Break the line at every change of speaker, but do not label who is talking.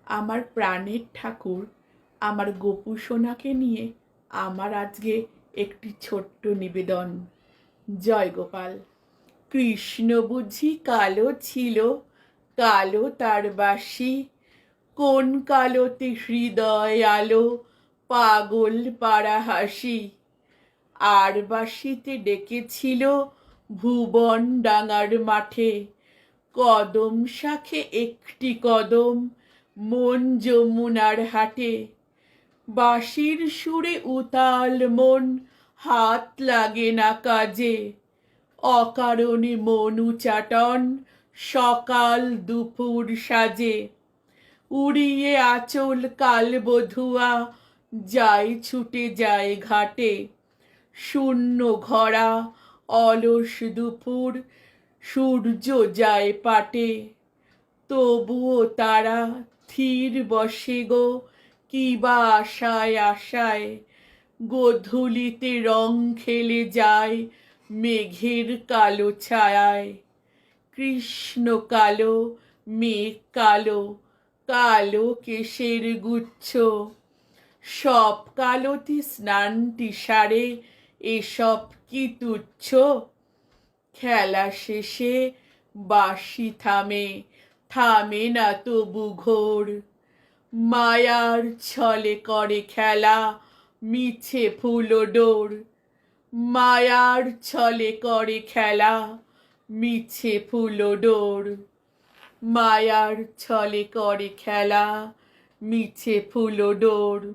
আমার প্রাণের ঠাকুর আমার গোপু সোনাকে নিয়ে আমার আজকে একটি ছোট্ট নিবেদন। জয় গোপাল। কৃষ্ণ বুঝি কালো ছিল, কালো তার বাসি, কোন কালোতে হৃদয় আলো, পাগল পাড়া হাসি। আর বাসিতে ডেকেছিল ভুবন ডাঙার মাঠে, কদম শাখে একটি কদম, মন যমুনার হাটে। বাঁশির সুরে উতাল মন, হাত লাগে না কাজে, অকারণে মন উচাটন, সকাল দুপুর সাজে। উড়িয়ে আঁচল কাল বধুয়া, যায় ছুটে যায় ঘাটে। শূন্য ঘরা অলস দুপুর, সূর্য যায় পাটে। তবুও তারা থির বসে গো, কিবা আশায় আশায়। গোধূলিতে রং খেলে যায় মেঘের কালো ছায়ায়। কৃষ্ণ কালো, মেঘ কালো, কালো কেশের গুচ্ছ, সব কালোতে স্নানটি সারে, এসব কি তুচ্ছ। খেলা শেষে বাঁশি থামে, থামে না তবু ঘোর। মায়ার ছলে করে খেলা, মিছে ফুলো ডোর। মায়ার ছলে করে খেলা, মিছে ফুলো ডোর। মায়ার ছলে করে খেলা, মিছে ফুলো ডোর।